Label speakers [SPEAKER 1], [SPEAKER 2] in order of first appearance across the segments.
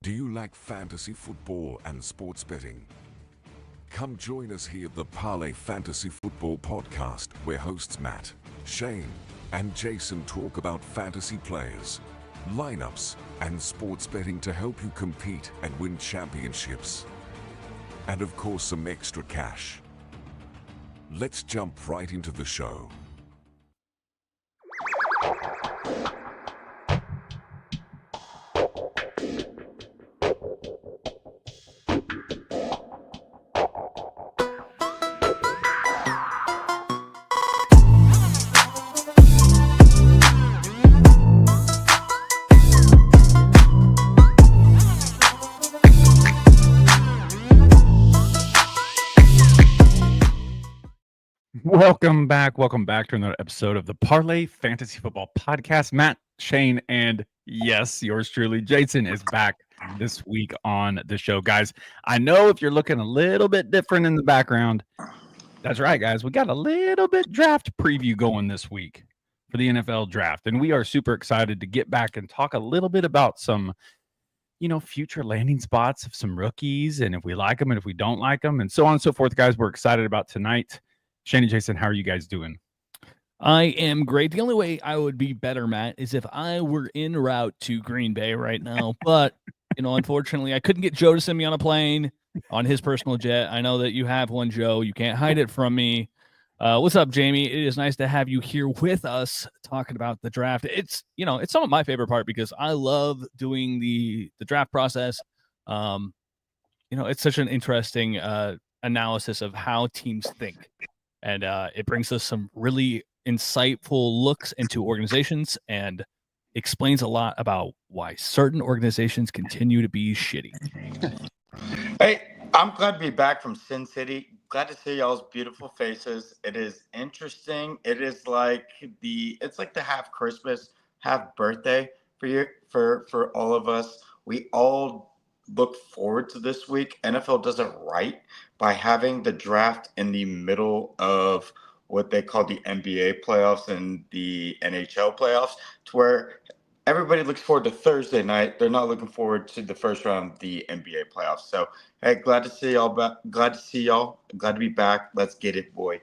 [SPEAKER 1] Do you like fantasy football and sports betting? Come join us here at the Parlay Fantasy Football Podcast, where hosts Matt, Shane, and Jason talk about fantasy players, lineups, and sports betting to help you compete and win championships. And of course, some extra cash. Let's jump right into the show.
[SPEAKER 2] Welcome back to another episode of the Parlay Fantasy Football Podcast. Matt, Shane, and yes, yours truly, Jason, is back this week on the show. Guys, I know if you're looking a little bit different in the background, that's right, guys. We got a little bit draft preview going this week for the NFL draft, and we are super excited to get back and talk a little bit about some, future landing spots of some rookies, and if we like them and if we don't like them, and so on and so forth, guys. We're excited about tonight. Shane and Jason, how are you guys doing?
[SPEAKER 3] I am great. The only way I would be better, Matt, is if I were en route to Green Bay right now. But, unfortunately, I couldn't get Joe to send me on a plane on his personal jet. I know that you have one, Joe. You can't hide it from me. What's up, Jamie? It is nice to have you here with us talking about the draft. It's some of my favorite part because I love doing the draft process. It's such an interesting analysis of how teams think. And it brings us some really insightful looks into organizations and explains a lot about why certain organizations continue to be shitty.
[SPEAKER 4] Hey, I'm glad to be back from Sin City. Glad to see y'all's beautiful faces. It is interesting. It's like the half Christmas, half birthday for all of us. We all look forward to this week. NFL does it right by having the draft in the middle of what they call the NBA playoffs and the NHL playoffs, to where everybody looks forward to Thursday night. They're not looking forward to the first round of the NBA playoffs. So, hey, glad to see y'all back. Glad to be back. Let's get it, boy.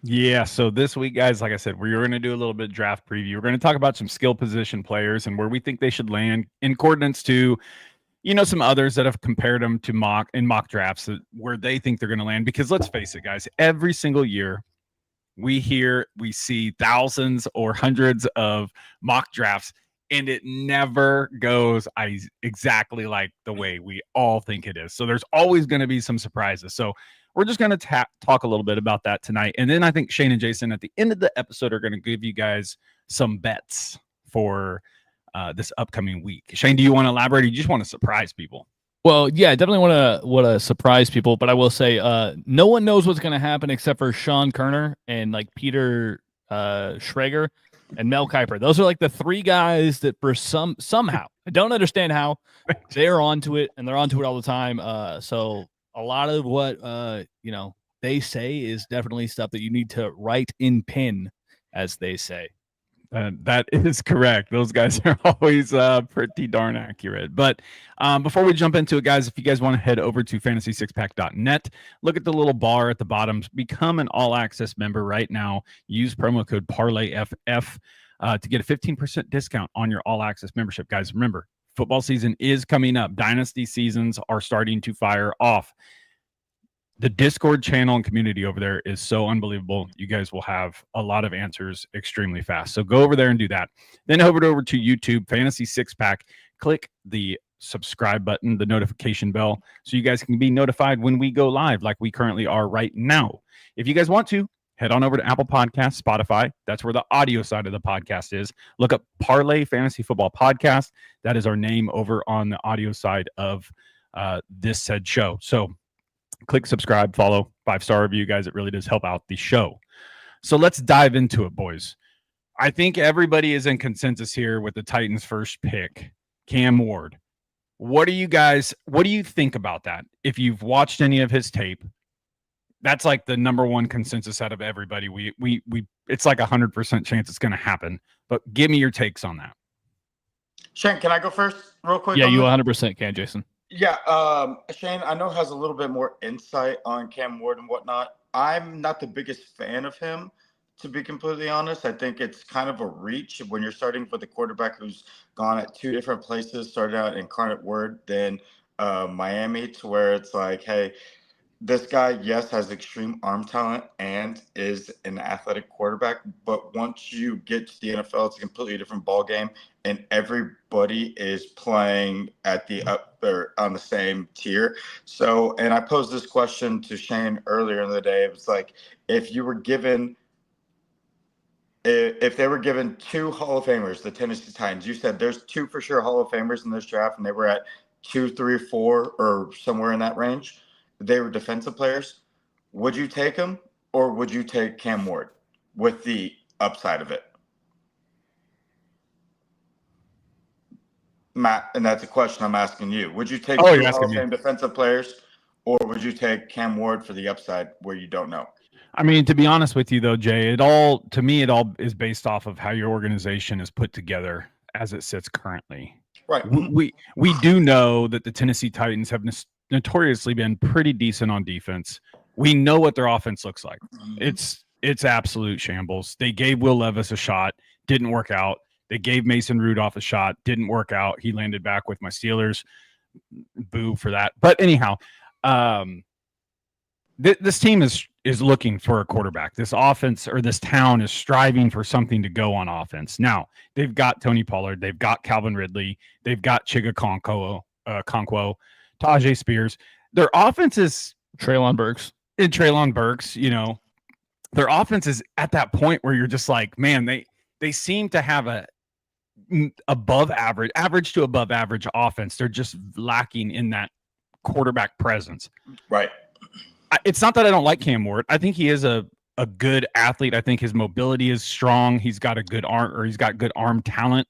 [SPEAKER 2] Yeah, so this week, guys, like I said, we're going to do a little bit of draft preview. We're going to talk about some skill position players and where we think they should land in accordance to some others that have compared them to mock drafts where they think they're going to land. Because let's face it, guys, every single year we see thousands or hundreds of mock drafts, and it never goes exactly like the way we all think it is. So there's always going to be some surprises. So we're just going to talk a little bit about that tonight. And then I think Shane and Jason at the end of the episode are going to give you guys some bets for this upcoming week. Shane, do you want to elaborate, or you just want to surprise people?
[SPEAKER 3] Well, yeah, I definitely want to surprise people, but I will say no one knows what's going to happen except for Sean Kerner and like Peter Schrager and Mel Kiper. Those are like the three guys that for somehow, I don't understand how, they're onto it, and they're onto it all the time. So a lot of what they say is definitely stuff that you need to write in pen, as they say.
[SPEAKER 2] That is correct. Those guys are always pretty darn accurate. But before we jump into it, guys, if you guys want to head over to fantasy6pack.net, look at the little bar at the bottom. Become an all-access member right now. Use promo code Parlay FF to get a 15% discount on your all-access membership. Guys, remember, football season is coming up. Dynasty seasons are starting to fire off. The Discord channel and community over there is so unbelievable. You guys will have a lot of answers extremely fast. So go over there and do that. Then head over to YouTube, Fantasy Six Pack. Click the subscribe button, the notification bell, so you guys can be notified when we go live like we currently are right now. If you guys want to, head on over to Apple Podcasts, Spotify. That's where the audio side of the podcast is. Look up Parlay Fantasy Football Podcast. That is our name over on the audio side of this said show. So click subscribe, follow, 5-star review, guys. It really does help out the show. So let's dive into it, boys. I think everybody is in consensus here with the Titans' first pick, Cam Ward. What do you think about that? If you've watched any of his tape, that's like the number one consensus out of everybody. We it's like 100% chance it's going to happen. But give me your takes on that.
[SPEAKER 4] Shane, can I go first? real quick?
[SPEAKER 3] Yeah, you 100% can, Jason.
[SPEAKER 4] Yeah, Shane, I know has a little bit more insight on Cam Ward and whatnot. I'm not the biggest fan of him, to be completely honest. I think it's kind of a reach when you're starting with a quarterback who's gone at two different places, started out Incarnate Word, then Miami, to where it's like, hey, this guy, yes, has extreme arm talent and is an athletic quarterback. But once you get to the NFL, it's a completely different ball game, and everybody is playing at the up or on the same tier. So, and I posed this question to Shane earlier in the day. It was like, if you were given, if they were given two Hall of Famers, the Tennessee Titans, you said there's two for sure Hall of Famers in this draft, and they were at 2, 3, 4, or somewhere in that range. They were defensive players. Would you take them, or would you take Cam Ward with the upside of it? Matt, and that's a question I'm asking you. Would you take two Hall of Fame defensive players, or would you take Cam Ward for the upside where you don't know?
[SPEAKER 2] I mean, to be honest with you, though, Jay, it all is based off of how your organization is put together as it sits currently.
[SPEAKER 4] Right.
[SPEAKER 2] We do know that the Tennessee Titans have notoriously been pretty decent on defense. We know what their offense looks like. It's absolute shambles. They gave Will Levis a shot, didn't work out. They gave Mason Rudolph a shot, didn't work out. He landed back with my Steelers. Boo for that. But anyhow, this team is looking for a quarterback. This offense, or this town, is striving for something to go on offense. Now, they've got Tony Pollard, they've got Calvin Ridley, they've got Chiga Conquo, Tajay Spears. Their offense is
[SPEAKER 3] Treylon Burks,
[SPEAKER 2] you know, their offense is at that point where you're just like, man, they seem to have a average to above average offense. They're just lacking in that quarterback presence.
[SPEAKER 4] Right.
[SPEAKER 2] It's not that I don't like Cam Ward. I think he is a good athlete. I think his mobility is strong. He's got a good arm, or he's got good arm talent.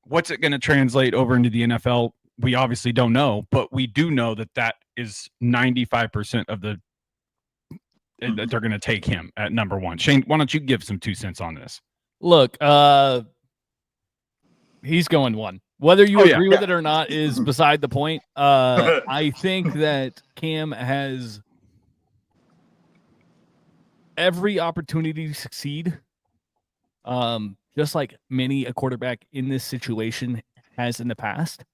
[SPEAKER 2] What's it going to translate over into the NFL? We obviously don't know, but we do know that is 95% of that they're going to take him at number one. Shane, why don't you give some 2 cents on this?
[SPEAKER 3] Look, he's going one. Whether you agree with it or not is beside the point. I think that Cam has every opportunity to succeed, just like many a quarterback in this situation has in the past.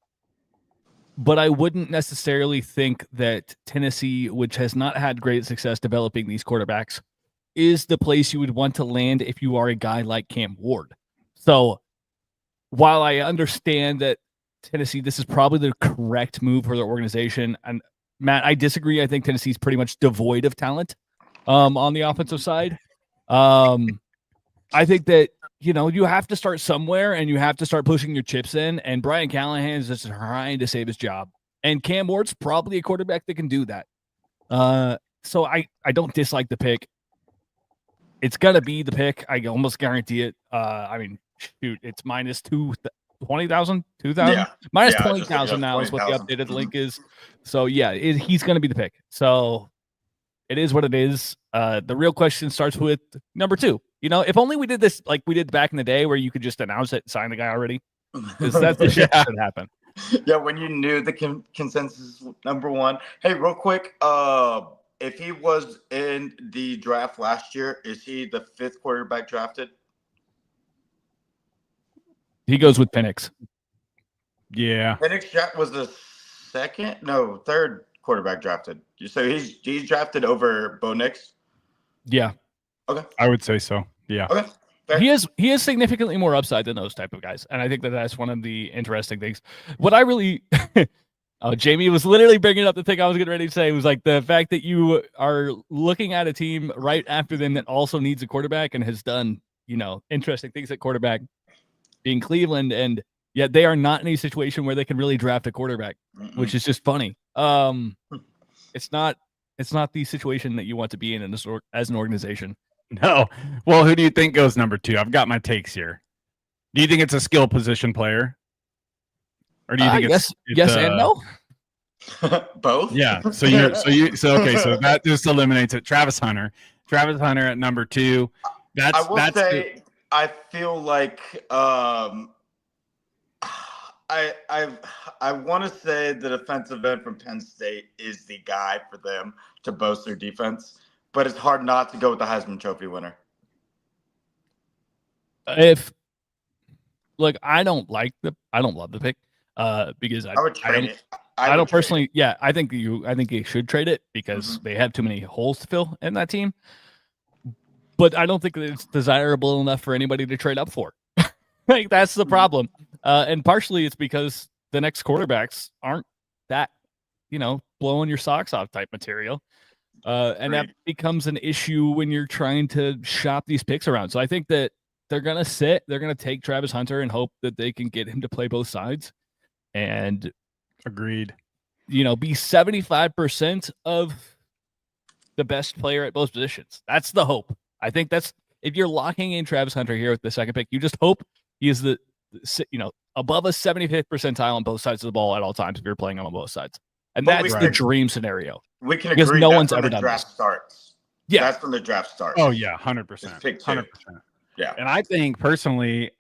[SPEAKER 3] But I wouldn't necessarily think that Tennessee, which has not had great success developing these quarterbacks, is the place you would want to land if you are a guy like Cam Ward. So while I understand that Tennessee, this is probably the correct move for their organization, and Matt, I disagree. I think Tennessee's pretty much devoid of talent on the offensive side. I think that, you know, you have to start somewhere, and you have to start pushing your chips in, and Brian Callahan's just trying to save his job. And Cam Ward's probably a quarterback that can do that. So I don't dislike the pick. It's going to be the pick. I almost guarantee it. I mean, shoot, it's minus 20,000, 2,000,
[SPEAKER 4] Yeah.
[SPEAKER 3] minus
[SPEAKER 4] Yeah,
[SPEAKER 3] 20,000 now is what the
[SPEAKER 4] 20,000.
[SPEAKER 3] updated link is. So yeah, he's going to be the pick. So it is what it is. The real question starts with number 2. You know, if only we did this like we did back in the day, where you could just announce it, sign the guy already, because that's the shit that should happen.
[SPEAKER 4] Yeah, when you knew the consensus number 1. Hey, real quick, if he was in the draft last year, is he the 5th quarterback drafted?
[SPEAKER 3] He goes with Penix.
[SPEAKER 2] Yeah.
[SPEAKER 4] Penix was the 3rd quarterback drafted. So he's drafted over Bo Nix?
[SPEAKER 3] Yeah.
[SPEAKER 4] Okay.
[SPEAKER 2] I would say so. Yeah.
[SPEAKER 4] Okay. Fair.
[SPEAKER 3] He is significantly more upside than those type of guys, and I think that's one of the interesting things. What I really, Jamie was literally bringing up the thing I was getting ready to say. It was like the fact that you are looking at a team right after them that also needs a quarterback and has done, you know, interesting things at quarterback, being Cleveland, and yet they are not in a situation where they can really draft a quarterback, which is just funny. It's not the situation that you want to be in this as an organization.
[SPEAKER 2] No. Well, who do you think goes number 2? I've got my takes here. Do you think it's a skill position player? Or do you think
[SPEAKER 3] yes and no?
[SPEAKER 4] Both?
[SPEAKER 2] Yeah. So that just eliminates it. Travis Hunter at number 2.
[SPEAKER 4] I feel like I want to say the defensive end from Penn State is the guy for them to boast their defense, but it's hard not to go with the Heisman Trophy winner.
[SPEAKER 3] I don't love the pick because
[SPEAKER 4] I would trade it.
[SPEAKER 3] I don't personally. Yeah, I think you should trade it because they have too many holes to fill in that team. But I don't think that it's desirable enough for anybody to trade up for. Like that's the problem. And partially it's because the next quarterbacks aren't that, blowing your socks off type material. And that becomes an issue when you're trying to shop these picks around. So I think that they're going to take Travis Hunter and hope that they can get him to play both sides. And
[SPEAKER 2] agreed,
[SPEAKER 3] be 75% of the best player at both positions. That's the hope. I think that's, if you're locking in Travis Hunter here with the second pick, you just hope he is above a 75th percentile on both sides of the ball at all times if you're playing him on both sides. And that's the dream scenario.
[SPEAKER 4] We can
[SPEAKER 3] because
[SPEAKER 4] agree
[SPEAKER 3] no
[SPEAKER 4] that's
[SPEAKER 3] one's
[SPEAKER 4] when
[SPEAKER 3] ever
[SPEAKER 4] the
[SPEAKER 3] done
[SPEAKER 4] draft
[SPEAKER 3] this.
[SPEAKER 4] starts.
[SPEAKER 3] Yeah.
[SPEAKER 4] That's when the draft starts.
[SPEAKER 2] Oh, yeah, 100%.
[SPEAKER 4] Pick 2.
[SPEAKER 2] 100%.
[SPEAKER 4] Yeah.
[SPEAKER 2] And I think, personally,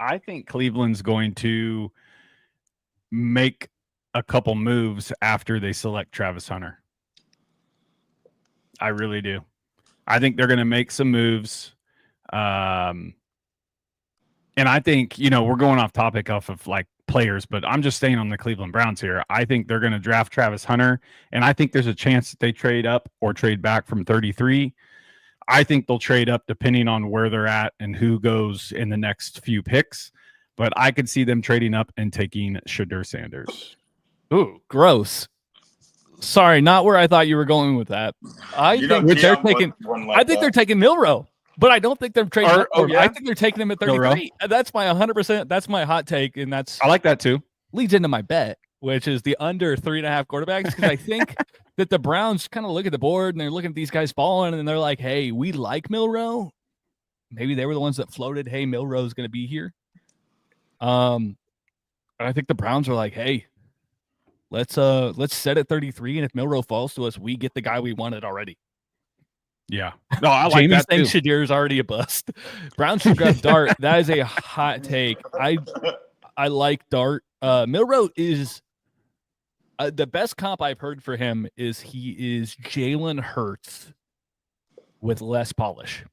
[SPEAKER 2] Cleveland's going to make a couple moves after they select Travis Hunter. I really do. I think they're going to make some moves. And I think, we're going off topic off of like players, but I'm just staying on the Cleveland Browns here. I think they're going to draft Travis Hunter, and I think there's a chance that they trade up or trade back from 33. I think they'll trade up depending on where they're at and who goes in the next few picks. But I could see them trading up and taking Shedeur Sanders.
[SPEAKER 3] Ooh, gross. Sorry, not where I thought you were going with that. I think they're taking Milroe, but I don't think they're trading. I think they're taking him at 33. That's my 100%. That's my hot take, and I
[SPEAKER 2] like that too.
[SPEAKER 3] Leads into my bet, which is the under 3.5 quarterbacks, because I think that the Browns kind of look at the board and they're looking at these guys falling, and they're like, "Hey, we like Milroe." Maybe they were the ones that floated, "Hey, Milroe's going to be here." I think the Browns are like, "Hey, let's set at 33, and if Milroe falls to us, we get the guy we wanted already."
[SPEAKER 2] Yeah. No, I like
[SPEAKER 3] Jamie
[SPEAKER 2] that
[SPEAKER 3] thinks
[SPEAKER 2] too.
[SPEAKER 3] Shedeur is already a bust. Browns should grab Dart. That is a hot take. I like Dart. Milroe is the best comp I've heard for him is he is Jalen Hurts with less polish.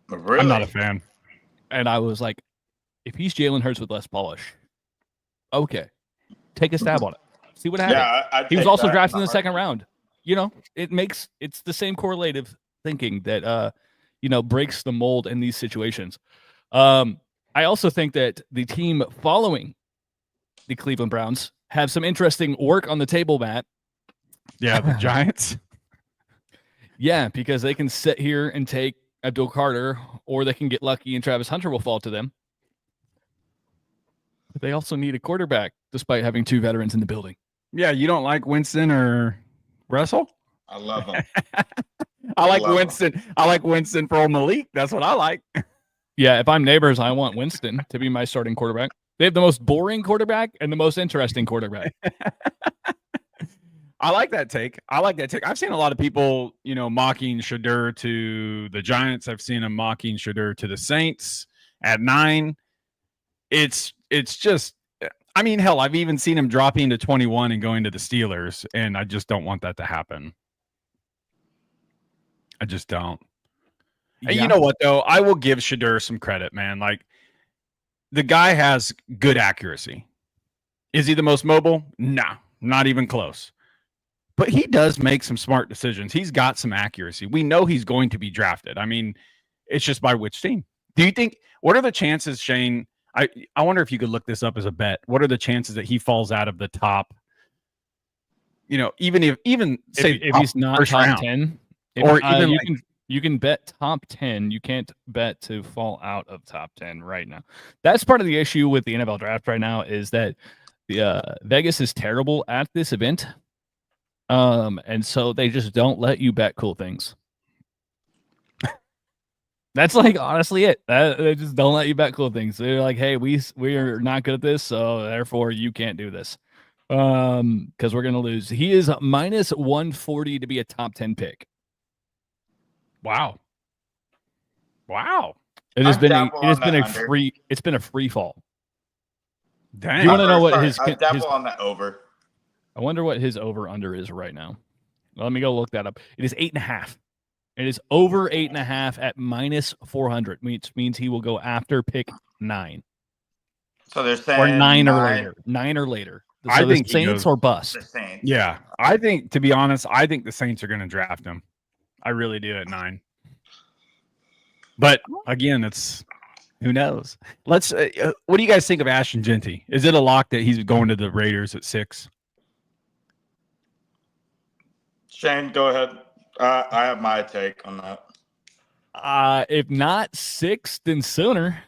[SPEAKER 4] Really?
[SPEAKER 2] I'm not a fan.
[SPEAKER 3] And I was like, if he's Jalen Hurts with less polish, okay, take a stab on it. See what happens.
[SPEAKER 4] Yeah,
[SPEAKER 3] he was also drafted in the second round. It's the same correlative thinking that breaks the mold in these situations. I also think that the team following the Cleveland Browns have some interesting work on the table, Matt.
[SPEAKER 2] Yeah, the Giants.
[SPEAKER 3] Yeah, because they can sit here and take Abdul Carter, or they can get lucky and Travis Hunter will fall to them. But they also need a quarterback, despite having two veterans in the building.
[SPEAKER 2] Yeah, you don't like Winston or Russell?
[SPEAKER 4] I love him.
[SPEAKER 2] I like Winston. Him. I like Winston for old Malik. That's what I like.
[SPEAKER 3] Yeah, if I'm neighbors, I want Winston to be my starting quarterback. They have the most boring quarterback and the most interesting quarterback.
[SPEAKER 2] I like that take. I've seen a lot of people, mocking Shedeur to the Giants. I've seen them mocking Shedeur to the Saints at 9. It's just, I mean, hell, I've even seen him dropping to 21 and going to the Steelers, and I just don't want that to happen. I just don't. Yeah. And you know what, though? I will give Shedeur some credit, man. Like, the guy has good accuracy. Is he the most mobile? Nah, not even close. But he does make some smart decisions. He's got some accuracy. We know he's going to be drafted. I mean, it's just by which team. Do you think, what are the chances, Shane? I wonder if you could look this up as a bet. What are the chances that he falls out of the top? Even if
[SPEAKER 3] he's not top
[SPEAKER 2] round,
[SPEAKER 3] 10,
[SPEAKER 2] or even
[SPEAKER 3] you can bet top 10. You can't bet to fall out of top 10 right now. That's part of the issue with the NFL draft right now, is that the Vegas is terrible at this event. And so they just don't let you bet cool things. That's like honestly it. They just don't let you bet cool things. They're like, hey, we are not good at this, so therefore you can't do this. Because we're gonna lose. He is minus 140 to be a top 10 pick.
[SPEAKER 2] Wow.
[SPEAKER 3] It has been a free fall.
[SPEAKER 2] Dang.
[SPEAKER 3] You want to know what
[SPEAKER 4] Sorry,
[SPEAKER 3] his
[SPEAKER 4] I dabble on the over.
[SPEAKER 3] I wonder what his over-under is right now. Let me go look that up. It is 8.5. It is over 8.5 at -400, which means he will go after pick 9.
[SPEAKER 4] So they're saying
[SPEAKER 3] Or 9 or later. 9 or later. So
[SPEAKER 2] I
[SPEAKER 3] the
[SPEAKER 2] think he
[SPEAKER 3] Saints
[SPEAKER 2] goes-
[SPEAKER 3] or bust.
[SPEAKER 4] the Saints.
[SPEAKER 2] Yeah, I think, to be honest, I think the Saints are going to draft him. I really do at 9. But again, it's who knows. Let's. What do you guys think of Ashton Genty? Is it a lock that he's going to the Raiders at 6?
[SPEAKER 4] Shane, go ahead. I have my take on that.
[SPEAKER 3] If not 6, then sooner.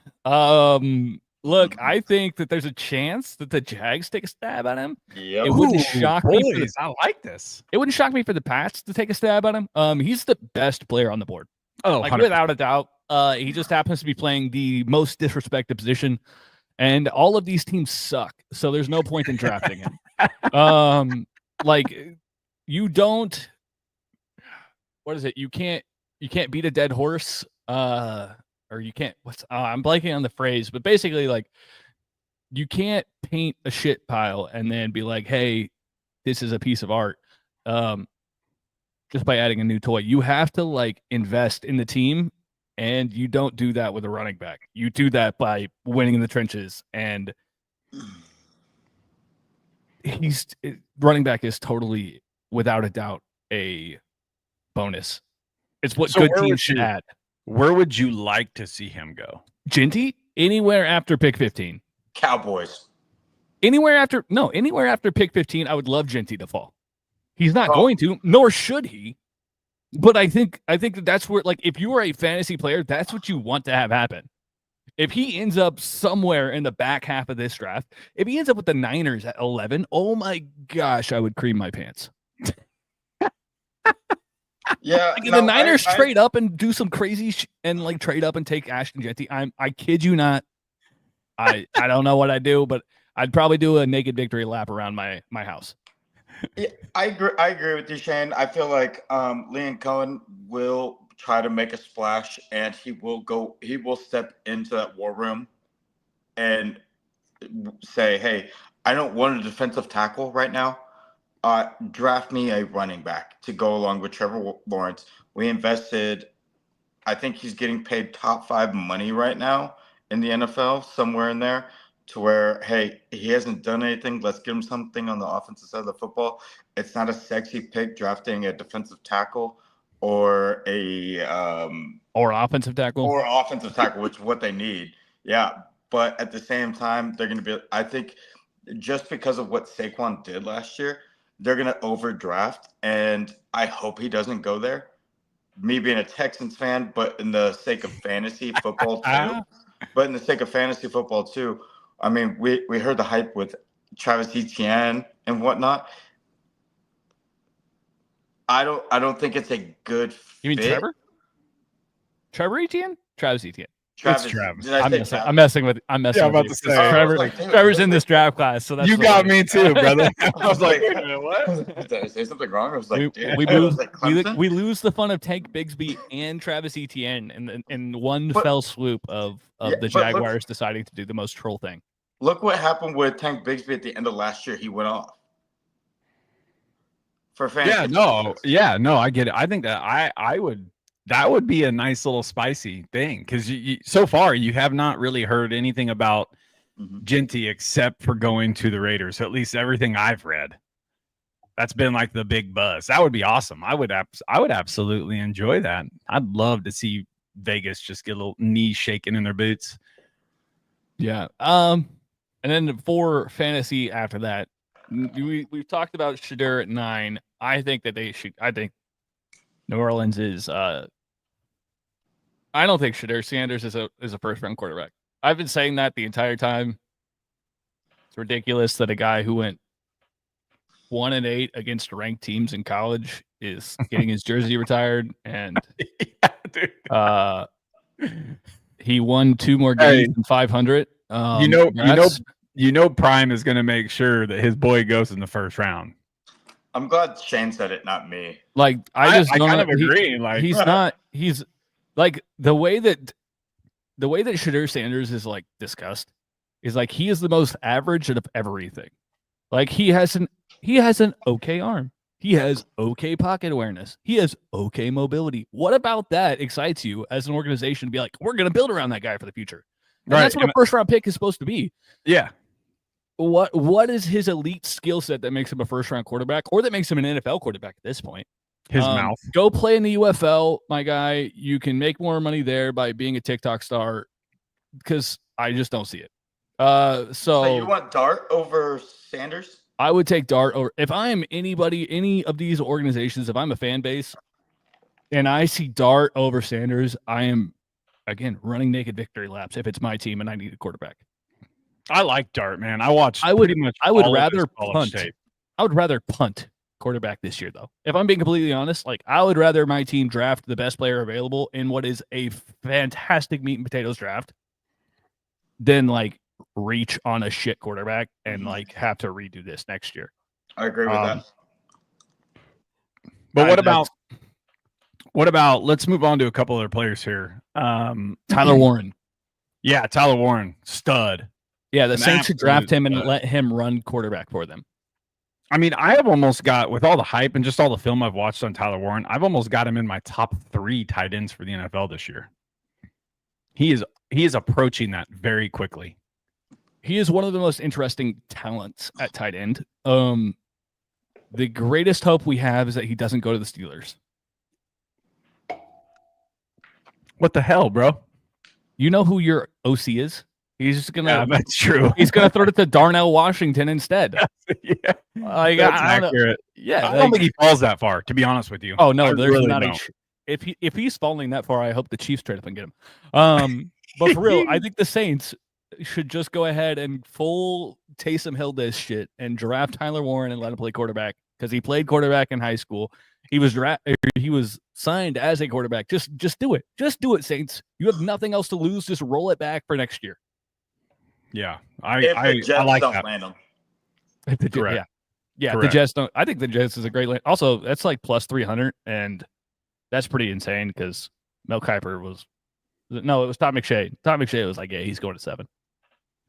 [SPEAKER 3] Look, I think that there's a chance that the Jags take a stab at him.
[SPEAKER 4] Yep.
[SPEAKER 3] It wouldn't shock me for the,
[SPEAKER 2] boys, I like this.
[SPEAKER 3] it wouldn't shock me for the Pats to take a stab at him. He's the best player on the board.
[SPEAKER 2] Oh,
[SPEAKER 3] Like
[SPEAKER 2] 100%.
[SPEAKER 3] without a doubt. He just happens to be playing the most disrespected position, and all of these teams suck. So there's no point in drafting him. Like you don't. What is it? You can't beat a dead horse. Or you can't. I'm blanking on the phrase, but basically, like you can't paint a shit pile and then be like, "Hey, this is a piece of art." Just by adding a new toy, you have to like invest in the team. And you don't do that with a running back. You do that by winning in the trenches. And running back is totally, without a doubt, a bonus. It's what
[SPEAKER 2] So
[SPEAKER 3] good
[SPEAKER 2] where would
[SPEAKER 3] teams should
[SPEAKER 2] you-
[SPEAKER 3] add.
[SPEAKER 2] Where would you like to see him go?
[SPEAKER 3] Genty, anywhere after pick 15.
[SPEAKER 4] Cowboys.
[SPEAKER 3] Anywhere after pick 15, I would love Genty to fall. He's not
[SPEAKER 4] Oh.
[SPEAKER 3] going to, nor should he. But I think that's where, like, if you are a fantasy player, that's what you want to have happen. If he ends up somewhere in the back half of this draft, if he ends up with the Niners at 11, oh my gosh, I would cream my pants.
[SPEAKER 4] Yeah.
[SPEAKER 3] Like, if
[SPEAKER 4] no,
[SPEAKER 3] the Niners
[SPEAKER 4] I-
[SPEAKER 3] trade up and do some crazy and like trade up and take Ashton Genty, I kid you not. I don't know what I'd do, but I'd probably do a naked victory lap around my house.
[SPEAKER 4] Yeah, I agree with you, Shane. I feel like Liam Cohen will try to make a splash, and he will step into that war room and say, "Hey, I don't want a defensive tackle right now. Draft me a running back to go along with Trevor Lawrence." We invested. I think he's getting paid top 5 money right now in the NFL, somewhere in there. To where, hey, he hasn't done anything. Let's give him something on the offensive side of the football. It's not a sexy pick drafting a defensive tackle or
[SPEAKER 3] Or offensive tackle.
[SPEAKER 4] which is what they need. Yeah, but at the same time, they're going to be. I think just because of what Saquon did last year, they're going to overdraft, and I hope he doesn't go there. Me being a Texans fan, but in the sake of fantasy football too. I mean, we heard the hype with Travis Etienne and whatnot. I don't think it's a good fit.
[SPEAKER 3] You mean Trevor? Trevor Etienne? Travis Etienne.
[SPEAKER 4] Travis.
[SPEAKER 2] Travis.
[SPEAKER 4] Did I say Travis?
[SPEAKER 3] I'm messing with
[SPEAKER 2] Yeah, I'm
[SPEAKER 3] with
[SPEAKER 2] about
[SPEAKER 3] you.
[SPEAKER 2] to say.
[SPEAKER 3] Trevor,
[SPEAKER 4] like, dude,
[SPEAKER 3] Trevor's in this draft class, so that's
[SPEAKER 2] You
[SPEAKER 3] what
[SPEAKER 2] got
[SPEAKER 3] it
[SPEAKER 2] me
[SPEAKER 3] is.
[SPEAKER 2] too, brother. I was like,
[SPEAKER 4] Wait,
[SPEAKER 2] wait a minute, what?
[SPEAKER 4] Did I say something wrong? I was like, dude.
[SPEAKER 3] we
[SPEAKER 4] I was
[SPEAKER 3] lose,
[SPEAKER 4] like, Clemson?
[SPEAKER 3] we lose the fun of Tank Bigsby and Travis Etienne in one fell swoop of
[SPEAKER 4] Yeah,
[SPEAKER 3] the
[SPEAKER 4] but look-
[SPEAKER 3] Jaguars deciding to do the most troll thing.
[SPEAKER 4] Look what happened with Tank Bigsby at the end of last year. He went off. For fantasy.
[SPEAKER 2] Yeah, no, I get it. I think that that would be a nice little spicy thing because so far you have not really heard anything about
[SPEAKER 4] Mhm.
[SPEAKER 2] Genty except for going to the Raiders. At least everything I've read, that's been like the big buzz. That would be awesome. I would absolutely enjoy that. I'd love to see Vegas just get a little knees shaking in their boots.
[SPEAKER 3] Yeah. And then for fantasy after that, we've talked about Shedeur at 9. I think that they should. I think New Orleans is. I don't think Shedeur Sanders is a first round quarterback. I've been saying that the entire time. It's ridiculous that a guy who went 1-8 against ranked teams in college is getting his jersey retired, and
[SPEAKER 2] Yeah, dude.
[SPEAKER 3] he won 2 more games than 500.
[SPEAKER 2] You know, Prime is going to make sure that his boy goes in the first round.
[SPEAKER 4] I'm glad Shane said it, not me.
[SPEAKER 3] Like I just don't
[SPEAKER 2] kind
[SPEAKER 3] know.
[SPEAKER 2] of agree. Like
[SPEAKER 3] He's not. He's like the way that Shedeur Sanders is like discussed is like he is the most average of everything. Like he has an okay arm. He has okay pocket awareness. He has okay mobility. What about that excites you as an organization to be like, we're going to build around that guy for the future? And that's what a first round pick is supposed to be.
[SPEAKER 2] Yeah.
[SPEAKER 3] What is his elite skill set that makes him a first round quarterback or that makes him an NFL quarterback at this point?
[SPEAKER 2] His mouth.
[SPEAKER 3] Go play in the UFL, my guy. You can make more money there by being a TikTok star because I just don't see it. So
[SPEAKER 4] you want Dart over Sanders?
[SPEAKER 3] I would take Dart over. If I am any of these organizations, if I'm a fan base and I see Dart over Sanders, I am, again, running naked victory laps if it's my team and I need a quarterback.
[SPEAKER 2] I like Dart, man. I would
[SPEAKER 3] rather punt. Tape. I would rather punt quarterback this year, though. If I'm being completely honest, like I would rather my team draft the best player available in what is a fantastic meat and potatoes draft than like reach on a shit quarterback and like have to redo this next year.
[SPEAKER 4] I agree with that.
[SPEAKER 2] But what about let's move on to a couple other players here.
[SPEAKER 3] Tyler Warren.
[SPEAKER 2] Yeah, Tyler Warren, stud.
[SPEAKER 3] Yeah, the Saints should draft him and let him run quarterback for them.
[SPEAKER 2] I mean, I have almost got, with all the hype and just all the film I've watched on Tyler Warren, I've almost got him in my top 3 tight ends for the NFL this year. He is approaching that very quickly.
[SPEAKER 3] He is one of the most interesting talents at tight end. The greatest hope we have is that he doesn't go to the Steelers.
[SPEAKER 2] What the hell, bro?
[SPEAKER 3] You know who your OC is? He's just gonna.
[SPEAKER 2] Yeah, that's true.
[SPEAKER 3] He's gonna throw it to Darnell Washington instead.
[SPEAKER 2] Yeah,
[SPEAKER 3] like,
[SPEAKER 2] that's accurate.
[SPEAKER 3] Yeah,
[SPEAKER 2] I don't think he falls that far. To be honest with you.
[SPEAKER 3] Oh no, there's
[SPEAKER 2] really
[SPEAKER 3] not
[SPEAKER 2] don't.
[SPEAKER 3] if he's falling that far, I hope the Chiefs trade up and get him. But for real, I think the Saints should just go ahead and full Taysom Hill this shit and draft Tyler Warren and let him play quarterback because he played quarterback in high school. He was signed as a quarterback. Just do it. Just do it, Saints. You have nothing else to lose. Just roll it back for next year.
[SPEAKER 2] Yeah,
[SPEAKER 4] I like that.
[SPEAKER 2] Land
[SPEAKER 4] them.
[SPEAKER 2] Correct.
[SPEAKER 3] Yeah.
[SPEAKER 2] Correct.
[SPEAKER 3] The Jets don't. I think the Jets is a great land. Also, that's like plus 300, and that's pretty insane because Mel Kiper was. No, it was Todd McShay. Todd McShay was like, yeah, he's going to 7,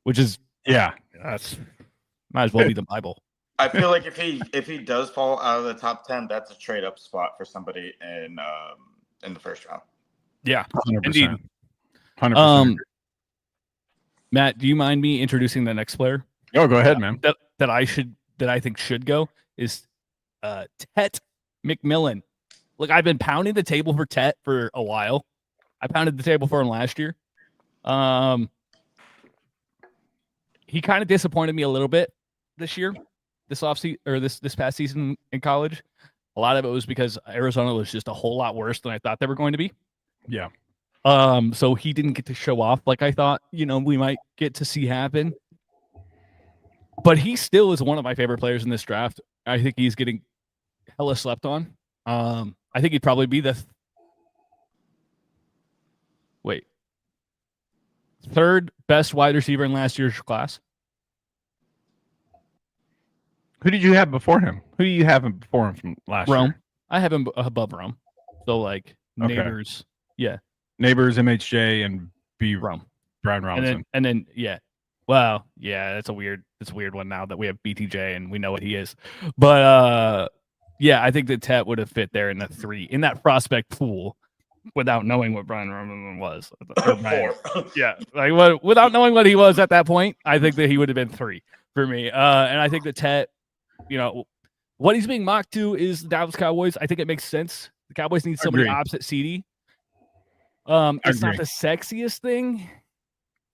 [SPEAKER 3] which is that's might as well be the Bible.
[SPEAKER 4] I feel like if he does fall out of the top 10, that's a trade up spot for somebody in the first round.
[SPEAKER 3] Yeah,
[SPEAKER 2] 100%.
[SPEAKER 3] Indeed.
[SPEAKER 2] 100%.
[SPEAKER 3] Matt, do you mind me introducing the next player?
[SPEAKER 2] Oh, go ahead, man.
[SPEAKER 3] That I think should go is Tet McMillan. Look, I've been pounding the table for Tet for a while. I pounded the table for him last year. He kind of disappointed me a little bit this year, this offseason or this past season in college. A lot of it was because Arizona was just a whole lot worse than I thought they were going to be.
[SPEAKER 2] Yeah.
[SPEAKER 3] So he didn't get to show off like I thought, we might get to see happen. But he still is one of my favorite players in this draft. I think he's getting hella slept on. I think he'd probably be the third best wide receiver in last year's class.
[SPEAKER 2] Who did you have before him? Who do you have before him from last year?
[SPEAKER 3] I have him above Rome. So like Neighbors. Yeah.
[SPEAKER 2] Neighbors, MHJ, and
[SPEAKER 3] Rome.
[SPEAKER 2] Brian Robinson.
[SPEAKER 3] And then well, yeah, it's a weird one now that we have BTJ and we know what he is. But I think that Tet would have fit there in the 3 in that prospect pool without knowing what Brian Robinson was. Without knowing what he was at that point, I think that he would have been 3 for me. And I think that Tet, what he's being mocked to is the Dallas Cowboys. I think it makes sense. The Cowboys need somebody opposite CD. It's not the sexiest thing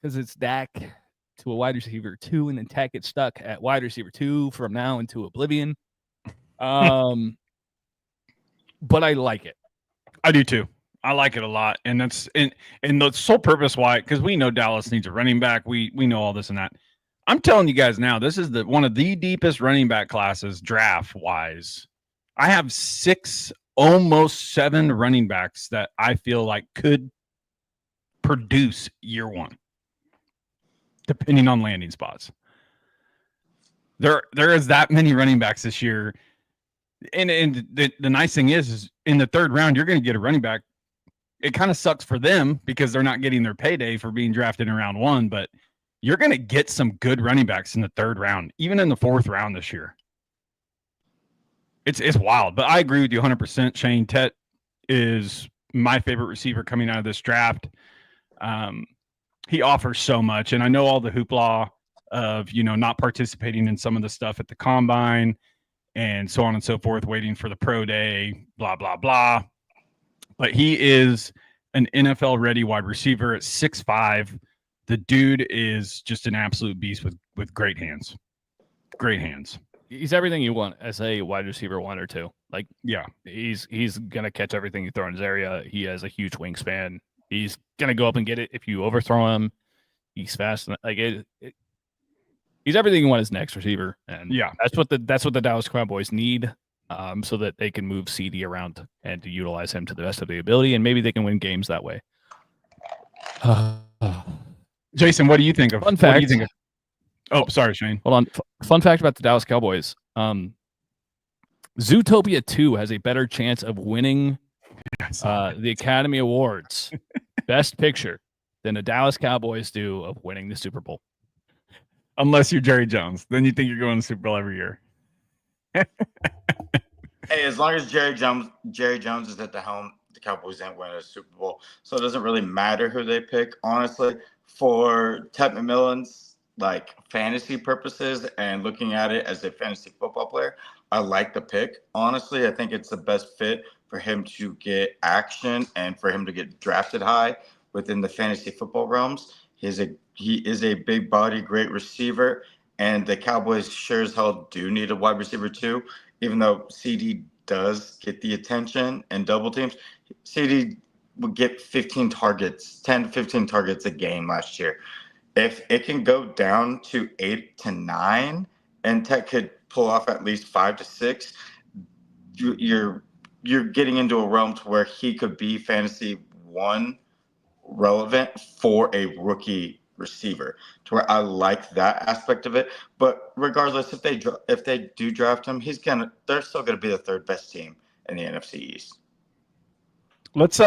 [SPEAKER 3] because it's Dak to a wide receiver 2, and then Tek gets stuck at wide receiver 2 from now into oblivion. But I like it.
[SPEAKER 2] I do too. I like it a lot, and that's and the sole purpose why, because we know Dallas needs a running back. We know all this and that. I'm telling you guys now, this is one of the deepest running back classes draft wise. I have 6, almost 7 running backs that I feel like could produce year 1, depending on landing spots. There is that many running backs this year, and the nice thing is in the 3rd round you're going to get a running back. It kind of sucks for them because they're not getting their payday for being drafted in round 1, but you're going to get some good running backs in the 3rd round, even in the 4th round this year. It's wild, but I agree with you 100%. Shane, Tet is my favorite receiver coming out of this draft. He offers so much, and I know all the hoopla of, not participating in some of the stuff at the combine and so on and so forth, waiting for the pro day, blah, blah, blah. But he is an NFL-ready wide receiver at 6'5". The dude is just an absolute beast with great hands. Great hands.
[SPEAKER 3] He's everything you want as a wide receiver 1 or 2. Like,
[SPEAKER 2] yeah,
[SPEAKER 3] he's gonna catch everything you throw in his area. He has a huge wingspan. He's gonna go up and get it if you overthrow him. He's fast. He's everything you want as next receiver. And
[SPEAKER 2] yeah,
[SPEAKER 3] that's what the Dallas Cowboys need, so that they can move CD around and to utilize him to the best of the ability, and maybe they can win games that way.
[SPEAKER 2] Jason, what do you think of?
[SPEAKER 3] Fun fact.
[SPEAKER 2] What do you think of? Oh, sorry, Shane.
[SPEAKER 3] Hold on. Fun fact about the Dallas Cowboys. Zootopia 2 has a better chance of winning the Academy Awards Best Picture than the Dallas Cowboys do of winning the Super Bowl.
[SPEAKER 2] Unless you're Jerry Jones. Then you think you're going to the Super Bowl every year.
[SPEAKER 4] Hey, as long as Jerry Jones is at the helm, the Cowboys ain't winning a Super Bowl. So it doesn't really matter who they pick, honestly. For Ted McMillan's fantasy purposes and looking at it as a fantasy football player, I like the pick. Honestly, I think it's the best fit for him to get action and for him to get drafted high within the fantasy football realms. He is a big body, great receiver, and the Cowboys sure as hell do need a wide receiver too. Even though CD does get the attention and double teams, CD would get 10 to 15 targets a game last year. If it can go down to 8 to 9, and Tech could pull off at least 5 to 6, you're getting into a realm to where he could be fantasy 1 relevant for a rookie receiver, to where I like that aspect of it. But regardless, if they do draft him, they're still gonna be the 3rd best team in the NFC East.
[SPEAKER 2] Let's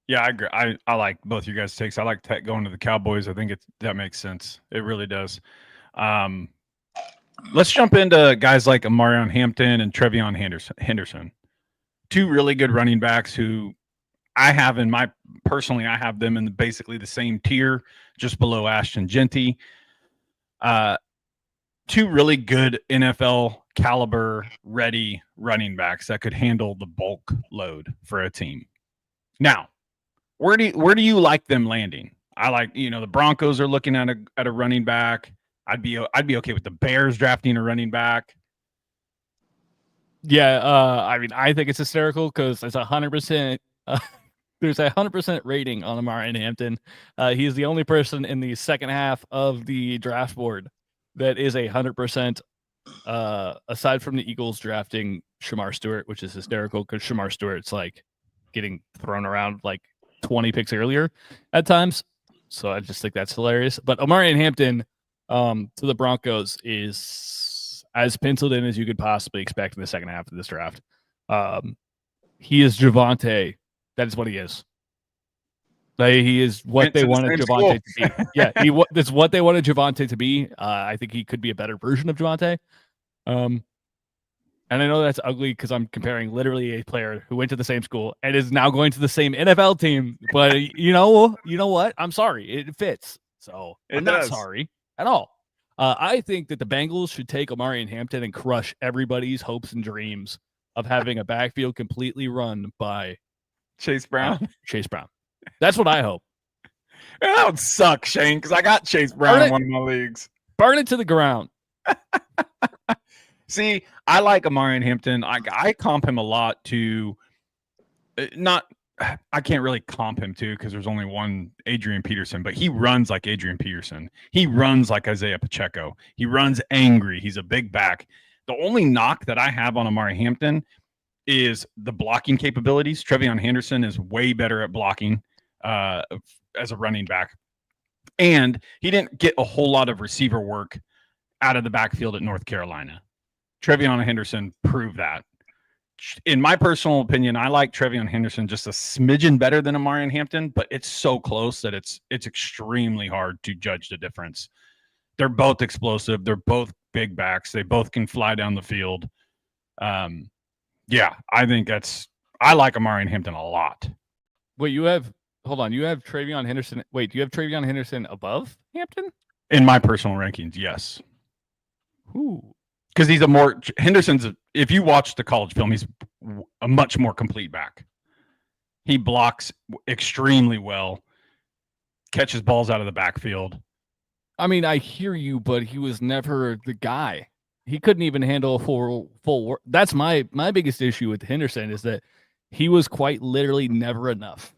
[SPEAKER 2] yeah, I agree. I like both you guys' takes. I like Tech going to the Cowboys. I think that makes sense. It really does. Let's jump into guys like Amarion Hampton and Trevion Henderson. 2 really good running backs who I have I have them in basically the same tier, just below Ashton Genty. 2 really good NFL caliber ready running backs that could handle the bulk load for a team. Now, where do you like them landing? I like, the Broncos are looking at a running back. I'd be okay with the Bears drafting a running back.
[SPEAKER 3] Yeah, I think it's hysterical because it's 100%. There's a 100% rating on Amarion Hampton. He's the only person in the second half of the draft board that is 100%. Aside from the Eagles drafting Shamar Stewart, which is hysterical because Shamar Stewart's getting thrown around 20 picks earlier at times. So I just think that's hilarious. But Amarion Hampton to the Broncos is as penciled in as you could possibly expect in the second half of this draft. He is Javonte. That is what he is. He is what they wanted Javonte to be. Yeah, that's what they wanted Javonte to be. I think he could be a better version of Javonte. And I know that's ugly because I'm comparing literally a player who went to the same school and is now going to the same NFL team. But you know what? I'm sorry. It fits. So I'm not sorry at all. I think that the Bengals should take Amarion Hampton and crush everybody's hopes and dreams of having a backfield completely run by
[SPEAKER 2] Chase Brown.
[SPEAKER 3] Chase Brown. That's what I hope.
[SPEAKER 2] That would suck, Shane, because I got Chase Brown in one of my leagues.
[SPEAKER 3] Burn it to the ground.
[SPEAKER 2] See, I like Amarion Hampton. I comp him a lot to I can't really comp him to because there's only one Adrian Peterson, but he runs like Adrian Peterson. He runs like Isaiah Pacheco. He runs angry. He's a big back. The only knock that I have on Amarion Hampton is the blocking capabilities. Trevion Henderson is way better at blocking as a running back. And he didn't get a whole lot of receiver work out of the backfield at North Carolina. Trevion Henderson proved that. in my personal opinion, I like Trevion Henderson just a smidgen better than Amarian Hampton, but it's so close that it's extremely hard to judge the difference. They're both explosive. They're both big backs. They both can fly down the field. Yeah, I think I like Amarian Hampton a lot.
[SPEAKER 3] Wait, you have Trevion Henderson. Wait, do you have Trevion Henderson above Hampton?
[SPEAKER 2] In my personal rankings, yes.
[SPEAKER 3] Ooh.
[SPEAKER 2] Because Henderson's, if you watch the college film, he's a much more complete back. He blocks extremely well, catches balls out of the backfield.
[SPEAKER 3] I mean, I hear you, but he was never the guy. He couldn't even handle a full work. That's my biggest issue with Henderson is that he was quite literally never enough.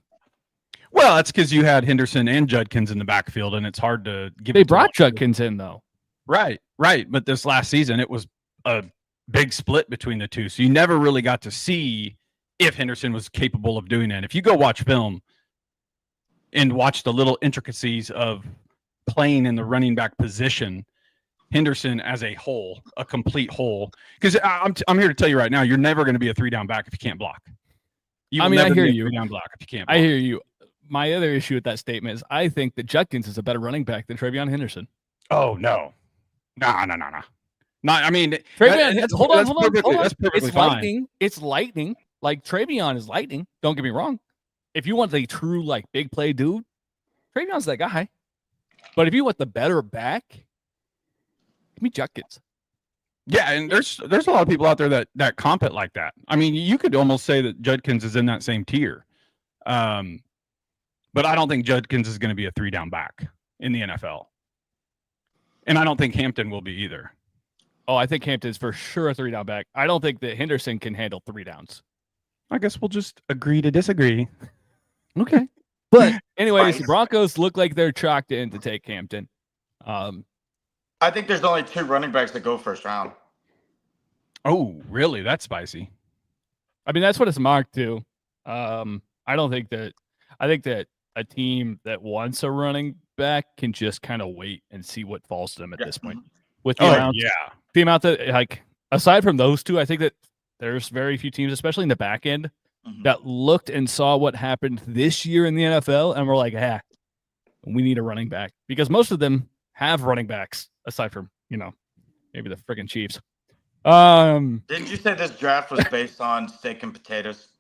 [SPEAKER 2] Well, that's because you had Henderson and Judkins in the backfield, and it's hard to give.
[SPEAKER 3] They brought Judkins in, though.
[SPEAKER 2] Right. But this last season, it was a big split between the two. So you never really got to see if Henderson was capable of doing that. If you go watch film and watch the little intricacies of playing in the running back position, Henderson as a whole, a complete whole, because I'm here to tell you right now, you're never going to be a 3-down back if you can't block.
[SPEAKER 3] I hear you.
[SPEAKER 2] 3-down block if you can't block.
[SPEAKER 3] I hear you. My other issue with that statement is I think that Judkins is a better running back than Trevion Henderson.
[SPEAKER 2] Oh, no. No. I mean,
[SPEAKER 3] hold on.
[SPEAKER 2] That's perfectly fine.
[SPEAKER 3] It's lightning. Like Trevion is lightning. Don't get me wrong. If you want a true like big play dude, Trevion's that guy. But if you want the better back, give me Judkins.
[SPEAKER 2] Yeah, and there's a lot of people out there that comp it like that. I mean, you could almost say that Judkins is in that same tier. But I don't think Judkins is going to be a 3-down back in the NFL. And I don't think Hampton will be either.
[SPEAKER 3] Oh, I think Hampton's for sure a 3-down back. I don't think that Henderson can handle 3 downs.
[SPEAKER 2] I guess we'll just agree to disagree.
[SPEAKER 3] Okay. But anyways, the Broncos look like they're chalked in to take Hampton.
[SPEAKER 4] I think there's only 2 running backs that go first round.
[SPEAKER 2] Oh, really? That's spicy.
[SPEAKER 3] I mean, that's what it's marked to. I think that a team that wants a running back can just kind of wait and see what falls to them at this point. With the amount that, like, aside from those two, I think that there's very few teams, especially in the back end, that looked and saw what happened this year in the NFL and were like, we need a running back. Because most of them have running backs, aside from, maybe the friggin' Chiefs.
[SPEAKER 4] Didn't you say this draft was based on steak and potatoes?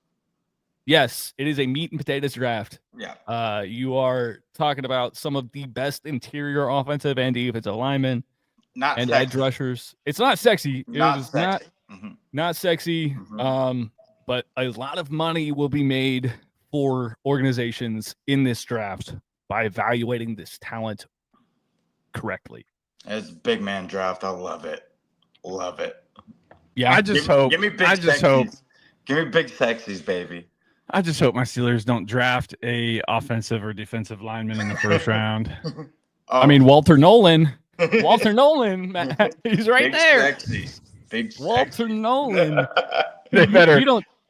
[SPEAKER 3] Yes, it is a meat and potatoes draft.
[SPEAKER 4] Yeah.
[SPEAKER 3] You are talking about some of the best interior offensive and defensive linemen and edge rushers. It's not sexy. Not sexy. But a lot of money will be made for organizations in this draft by evaluating this talent correctly.
[SPEAKER 4] It's a big man draft. I love it. Love it.
[SPEAKER 2] Yeah, Give me big
[SPEAKER 4] sexies, baby.
[SPEAKER 2] I just hope my Steelers don't draft a offensive or defensive lineman in the first round.
[SPEAKER 3] I mean, Walter Nolan, Matt, he's right there.
[SPEAKER 4] Big
[SPEAKER 3] Walter Nolan.
[SPEAKER 2] They better.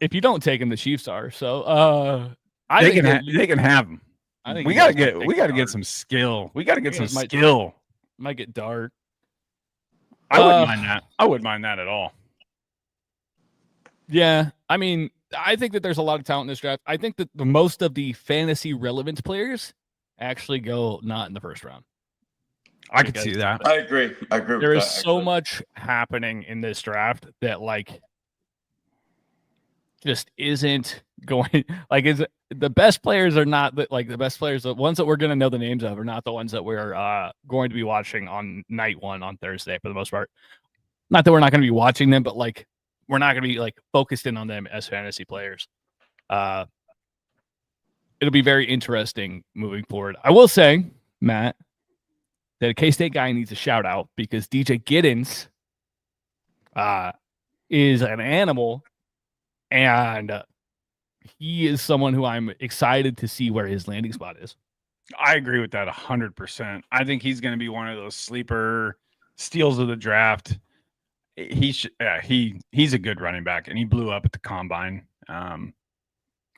[SPEAKER 3] If you don't take him, the Chiefs are. So
[SPEAKER 2] they can have him.
[SPEAKER 3] I think
[SPEAKER 2] we gotta get some skill. We gotta get some skill.
[SPEAKER 3] Might get dark.
[SPEAKER 2] I wouldn't mind that. I wouldn't mind that at all.
[SPEAKER 3] Yeah, I mean, I think that there's a lot of talent in this draft. I think that the most of the fantasy relevant players actually go not in the first round.
[SPEAKER 2] I could see that.
[SPEAKER 4] I agree.
[SPEAKER 3] There is so much happening in this draft that just isn't going is the best players are not the best players. The ones that we're going to know the names of are not the ones that we're going to be watching on night one on Thursday for the most part. Not that we're not going to be watching them, but we're not going to be focused in on them as fantasy players. It'll be very interesting moving forward. I will say, Matt, that a K-State guy needs a shout out because DJ Giddens is an animal, and he is someone who I'm excited to see where his landing spot is.
[SPEAKER 2] I agree with that 100%. I think he's going to be one of those sleeper steals of the draft. He's a good running back, and he blew up at the combine.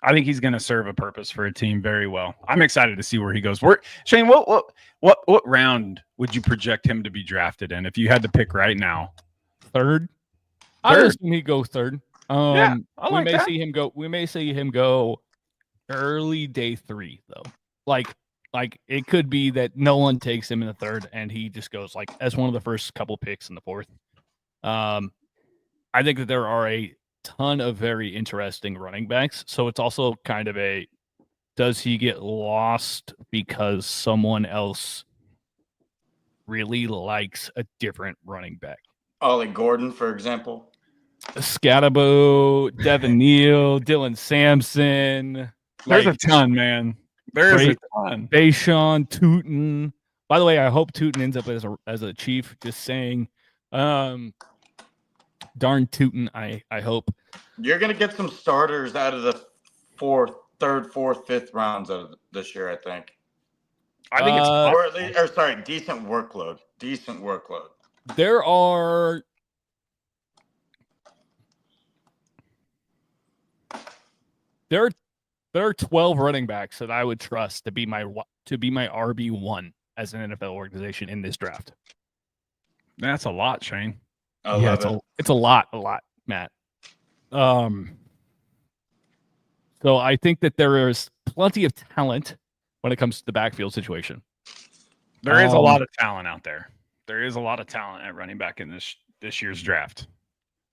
[SPEAKER 2] I think he's going to serve a purpose for a team very well. I'm excited to see where he goes. Shane, what round would you project him to be drafted in if you had to pick right now?
[SPEAKER 3] Third. I would assume he'd go third.
[SPEAKER 2] I
[SPEAKER 3] We
[SPEAKER 2] like
[SPEAKER 3] may
[SPEAKER 2] that.
[SPEAKER 3] see him go. We may see him go early day 3 though. Like it could be that no one takes him in the 3rd, and he just goes like as one of the first couple picks in the 4th. I think that there are a ton of very interesting running backs. So it's also kind of a, does he get lost because someone else really likes a different running back?
[SPEAKER 4] Ollie Gordon, for example.
[SPEAKER 3] Scatabo, Devin Neal, Dylan Sampson.
[SPEAKER 2] There's a ton, man. There is a ton.
[SPEAKER 3] Bayshon, Tootin. By the way, I hope Tootin ends up as a Chief. Just saying. Darn Tootin, I hope.
[SPEAKER 4] You're gonna get some starters out of the 3rd, 4th, 5th rounds of this year, I think.
[SPEAKER 2] I think it's
[SPEAKER 4] or at least, or sorry, decent workload.
[SPEAKER 3] There are there are 12 running backs that I would trust to be my RB1 as an NFL organization in this draft.
[SPEAKER 2] That's a lot, Shane.
[SPEAKER 3] It's a lot, Matt. So I think that there is plenty of talent when it comes to the backfield situation.
[SPEAKER 2] There is a lot of talent out there. There is a lot of talent at running back in this year's draft.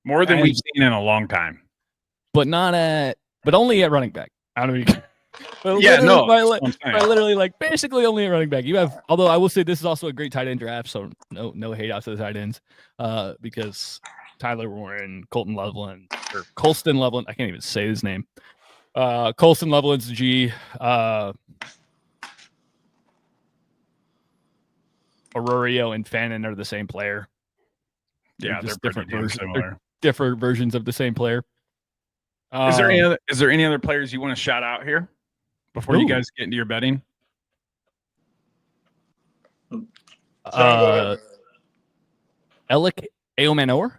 [SPEAKER 2] More than we've seen in a long time.
[SPEAKER 3] But only at running back. I don't know. Literally, like basically only a running back. You have, although I will say this is also a great tight end draft, so no hate out to the tight ends, because Tyler Warren, Colston Loveland, I can't even say his name. Colston Loveland's the G. Aurelio and Fannin are the same player.
[SPEAKER 2] Yeah, they're different similar.
[SPEAKER 3] Different versions of the same player.
[SPEAKER 2] Is there any other players you want to shout out here before you guys get into your betting?
[SPEAKER 3] Alec Aomanor.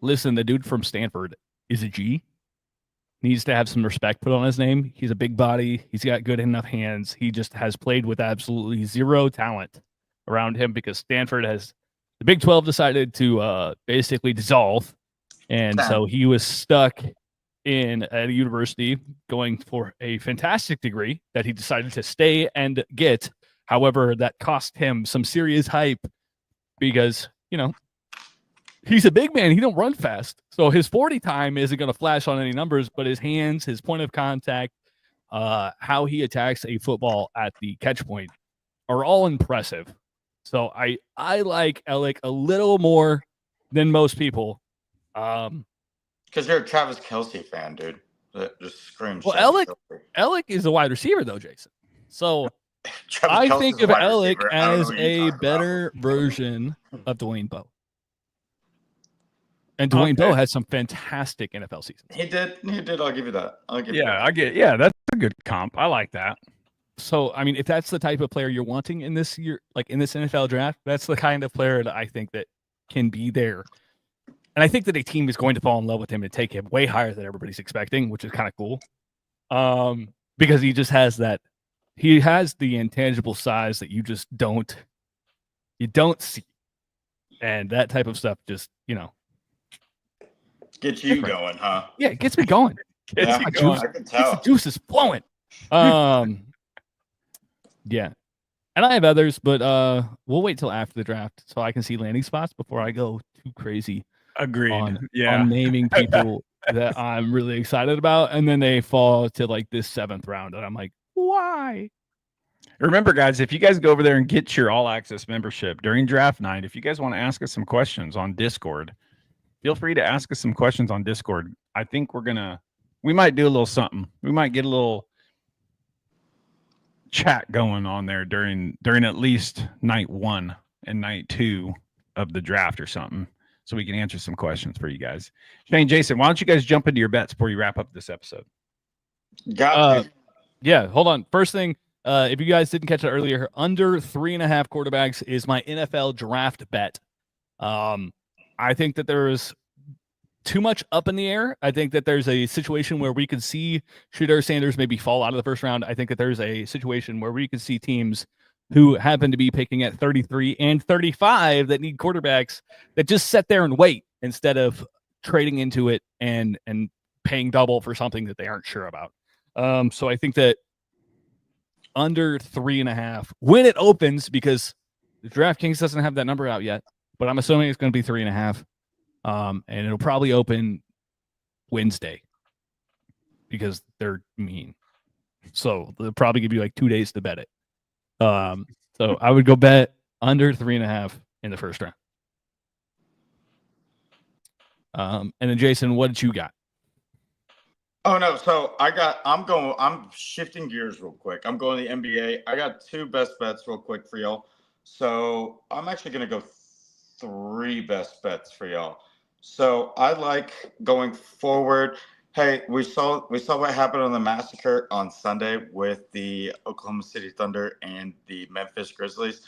[SPEAKER 3] Listen, the dude from Stanford is a G. Needs to have some respect put on his name. He's a big body. He's got good enough hands. He just has played with absolutely zero talent around him because Stanford has, the Big 12 decided to basically dissolve. And so he was stuck at a university going for a fantastic degree that he decided to stay and get. However, that cost him some serious hype because, he's a big man. He don't run fast. So his 40 time isn't going to flash on any numbers, but his hands, his point of contact, how he attacks a football at the catch point are all impressive. So I like Alec a little more than most people.
[SPEAKER 4] Because you're a Travis Kelce fan, dude. That just screams.
[SPEAKER 3] Well, Alec is a wide receiver, though, Jason. So I think of Alec as a better version of Dwayne Bowe. And Dwayne Bowe has some fantastic NFL seasons.
[SPEAKER 4] He did. I'll give you that.
[SPEAKER 2] That's a good comp. I like that.
[SPEAKER 3] So, I mean, if that's the type of player you're wanting in this year, like in this NFL draft, that's the kind of player that I think that can be there. And I think that a team is going to fall in love with him and take him way higher than everybody's expecting, which is kind of cool. Because he just has he has the intangible size that you don't see. And that type of stuff just,
[SPEAKER 4] gets you going, huh?
[SPEAKER 3] Yeah, it gets me going.
[SPEAKER 4] I can tell.
[SPEAKER 3] The juice is flowing. Yeah. And I have others, but we'll wait till after the draft so I can see landing spots before I go too crazy.
[SPEAKER 2] Agreed.
[SPEAKER 3] On naming people that I'm really excited about, and then they fall to like this 7th round, and I'm like, why?
[SPEAKER 2] Remember, guys, if you guys go over there and get your all access membership during draft night, if you guys want to ask us some questions on Discord, feel free to ask us some questions on Discord. I think we might do a little something. We might get a little chat going on there during at least night 1 and night 2 of the draft or something, so we can answer some questions for you guys. Shane, Jason, why don't you guys jump into your bets before you wrap up this episode?
[SPEAKER 4] Yeah,
[SPEAKER 3] hold on. First thing, if you guys didn't catch it earlier, under 3.5 quarterbacks is my NFL draft bet. I think that there is too much up in the air. I think that there's a situation where we could see Shedeur Sanders maybe fall out of the first round. I think that there's a situation where we could see teams who happen to be picking at 33 and 35 that need quarterbacks that just sit there and wait instead of trading into it and paying double for something that they aren't sure about. So I think that under 3.5 when it opens, because the DraftKings doesn't have that number out yet, but I'm assuming it's going to be 3.5. And it'll probably open Wednesday because they're mean. So they'll probably give you like 2 days to bet it. So I would go bet under 3.5 in the first round. And then Jason, what did you got?
[SPEAKER 4] Oh no, so I'm shifting gears real quick. I'm going to the NBA. I got 2 best bets real quick for y'all. So I'm actually gonna go 3 best bets for y'all. So I like going forward. Hey, we saw what happened on the massacre on Sunday with the Oklahoma City Thunder and the Memphis Grizzlies.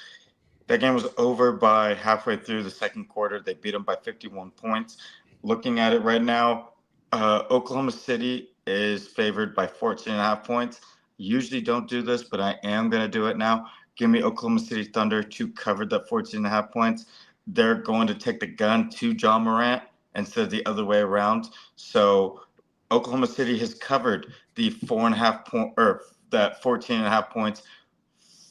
[SPEAKER 4] That game was over by halfway through the second quarter. They beat them by 51 points. Looking at it right now, Oklahoma City is favored by 14.5 points. Usually don't do this, but I am going to do it now. Give me Oklahoma City Thunder to cover that 14.5 points. They're going to take the gun to John Morant instead of the other way around. So Oklahoma City has covered the 4.5 point or that 14.5 points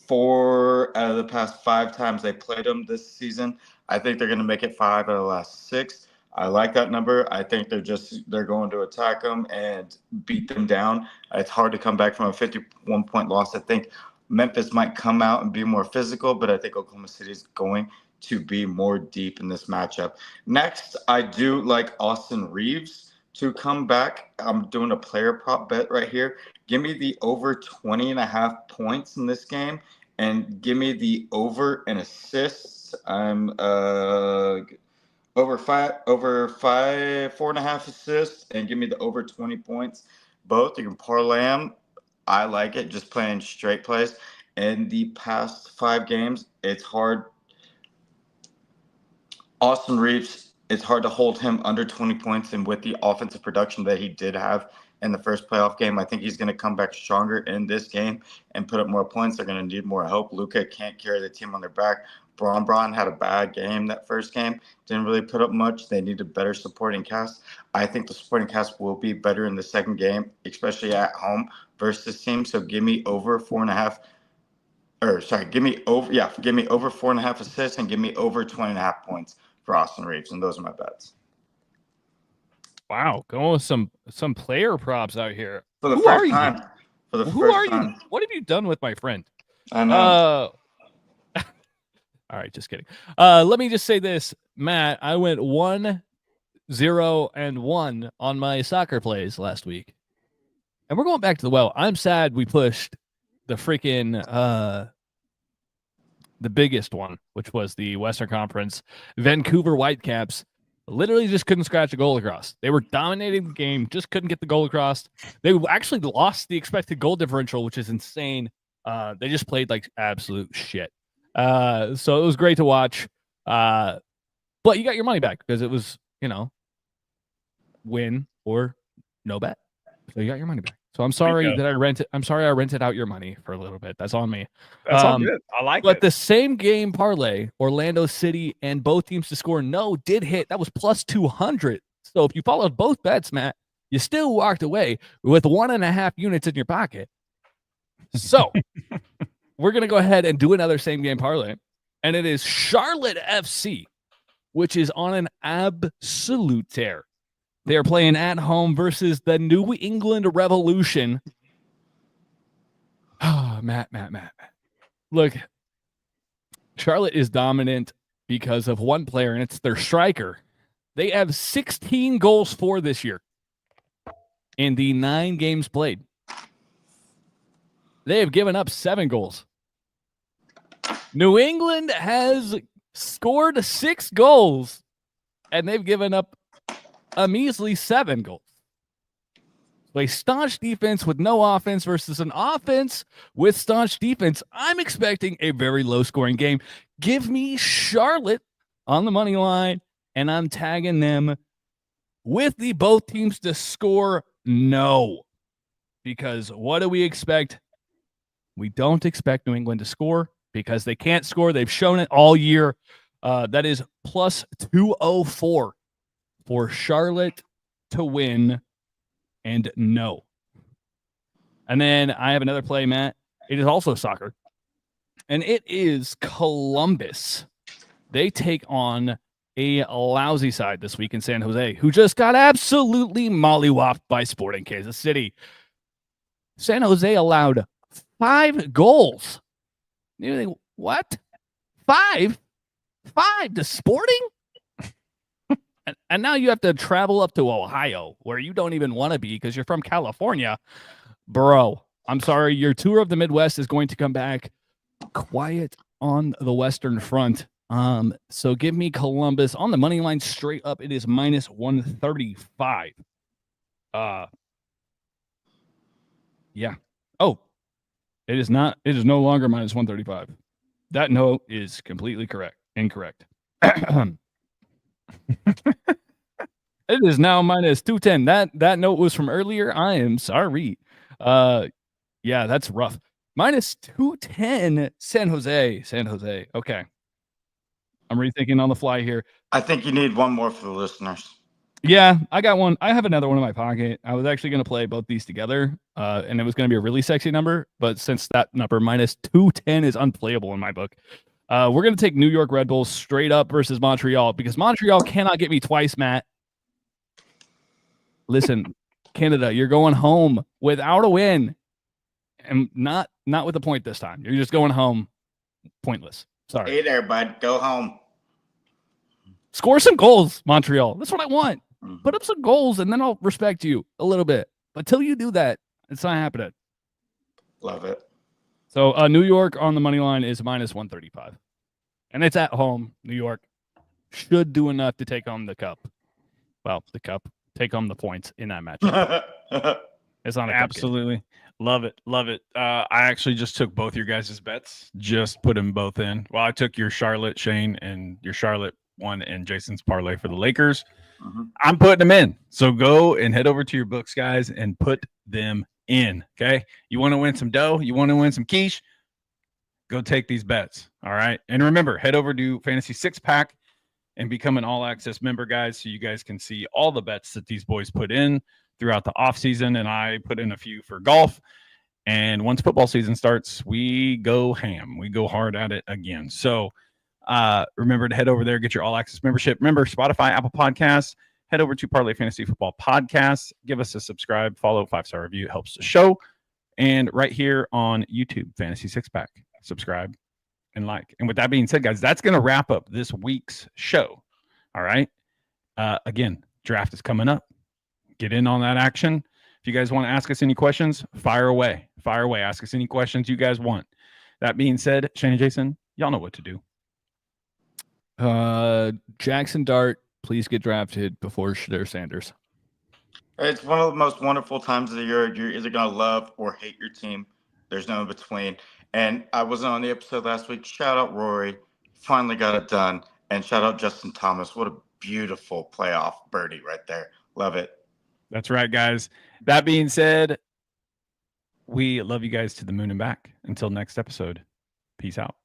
[SPEAKER 4] 4 out of the past 5 times they played them this season. I think they're going to make it 5 out of the last 6. I like that number. I think they're going to attack them and beat them down. It's hard to come back from a 51-point loss. I think Memphis might come out and be more physical, but I think Oklahoma City is going to be more deep in this matchup. Next, I do like Austin Reeves to come back. I'm doing a player prop bet right here. Give me the over 20.5 points in this game, and give me the over in assists. I'm over 4.5 assists, and give me the over 20 points. Both, you can parlay them. I like it, just playing straight plays. In the past 5 games, it's hard. Austin Reeves, it's hard to hold him under 20 points, and with the offensive production that he did have in the first playoff game, I think he's going to come back stronger in this game and put up more points. They're going to need more help. Luka can't carry the team on their back. Braun had a bad game that first game. Didn't really put up much. They need a better supporting cast. I think the supporting cast will be better in the second game, especially at home versus this team. So give me over 4.5. Give me over 4.5 assists, and give me over 20.5 points for Austin Reeves. And those are my bets.
[SPEAKER 3] Wow, going with some player props out here.
[SPEAKER 4] For the first time.
[SPEAKER 3] Who are you? What have you done with my friend?
[SPEAKER 4] I know.
[SPEAKER 3] All right, just kidding. Let me just say this, Matt. I went 1-0-1 on my soccer plays last week, and we're going back to the well. I'm sad we pushed the freaking the biggest one, which was the Western Conference. Vancouver Whitecaps literally just couldn't scratch a goal across. They were dominating the game, just couldn't get the goal across. They actually lost the expected goal differential, which is insane. They just played like absolute shit. So it was great to watch. But you got your money back because it was, win or no bet. So you got your money back. So I'm sorry that I rented out your money for a little bit. That's on me.
[SPEAKER 2] That's all good. I like it.
[SPEAKER 3] But the same game parlay, Orlando City and both teams to score did hit. That was plus 200. So if you followed both bets, Matt, you still walked away with 1.5 units in your pocket. So we're going to go ahead and do another same game parlay. And it is Charlotte FC, which is on an absolute tear. They are playing at home versus the New England Revolution. Oh, Matt. Look, Charlotte is dominant because of one player, and it's their striker. They have 16 goals for this year in the 9 games played. They have given up 7 goals. New England has scored 6 goals, and they've given up a measly 7 goals. So a staunch defense with no offense versus an offense with staunch defense. I'm expecting a very low-scoring game. Give me Charlotte on the money line, and I'm tagging them with the both teams to score no. Because what do we expect? We don't expect New England to score because they can't score. They've shown it all year. That is plus 204. for Charlotte to win and no. And then I have another play, Matt. It is also soccer. And it is Columbus. They take on a lousy side this week in San Jose, who just got absolutely mollywopped by Sporting Kansas City. San Jose allowed 5 goals. You think, what? 5? 5 to Sporting? And now you have to travel up to Ohio, where you don't even want to be because you're from California. Bro, I'm sorry. Your tour of the Midwest is going to come back quiet on the Western Front. So give me Columbus on the money line straight up. It is minus 135. Yeah. Oh, it is not. It is no longer minus 135. That note is completely incorrect. It is now minus 210. That note was from earlier. I am sorry. Yeah, that's rough. Minus 210 San Jose. Okay. I'm rethinking on the fly here.
[SPEAKER 4] I think you need one more for the listeners.
[SPEAKER 3] Yeah, I got one. I have another one in my pocket. I was actually going to play both these together, and it was going to be a really sexy number. But since that number, minus 210, is unplayable in my book, we're going to take New York Red Bulls straight up versus Montreal because Montreal cannot get me twice, Matt. Listen, Canada, you're going home without a win, and not with a point this time. You're just going home pointless. Sorry.
[SPEAKER 4] Hey there, bud. Go home.
[SPEAKER 3] Score some goals, Montreal. That's what I want. Put up some goals, and then I'll respect you a little bit. But till you do that, it's not happening.
[SPEAKER 4] Love it.
[SPEAKER 3] So New York on the money line is minus 135. And it's at home. New York should do enough to take home the cup. Well, the cup. Take home the points in that matchup. It's not a
[SPEAKER 2] absolutely. Love it. I actually just took both your guys' bets. Just put them both in. Well, I took your Charlotte, Shane, and your Charlotte one and Jason's parlay for the Lakers. I'm putting them in. So go and head over to your books, guys, and put them in. Okay. You want to win some dough? You want to win some quiche? Go take these bets. All right. And remember, head over to Fantasy Six Pack and become an all-access member, guys, so you guys can see all the bets that these boys put in throughout the offseason. And I put in a few for golf. And once football season starts, we go ham. We go hard at it again. So remember to head over there, get your all-access membership. Remember, Spotify, Apple Podcasts. Head over to Parlay Fantasy Football Podcast. Give us a subscribe, follow, 5-star review. It helps the show. And right here on YouTube, Fantasy Six Pack. Subscribe and like. And with that being said, guys, that's going to wrap up this week's show. All right. Again, draft is coming up. Get in on that action. If you guys want to ask us any questions, fire away. Ask us any questions you guys want. That being said, Shane and Jason, y'all know what to do.
[SPEAKER 3] Jackson Dart, please get drafted before Shadur Sanders.
[SPEAKER 4] It's one of the most wonderful times of the year. You're either going to love or hate your team. There's no in between. And I wasn't on the episode last week. Shout out Rory. Finally got it done. And shout out Justin Thomas. What a beautiful playoff birdie right there. Love it.
[SPEAKER 2] That's right, guys. That being said, we love you guys to the moon and back. Until next episode, peace out.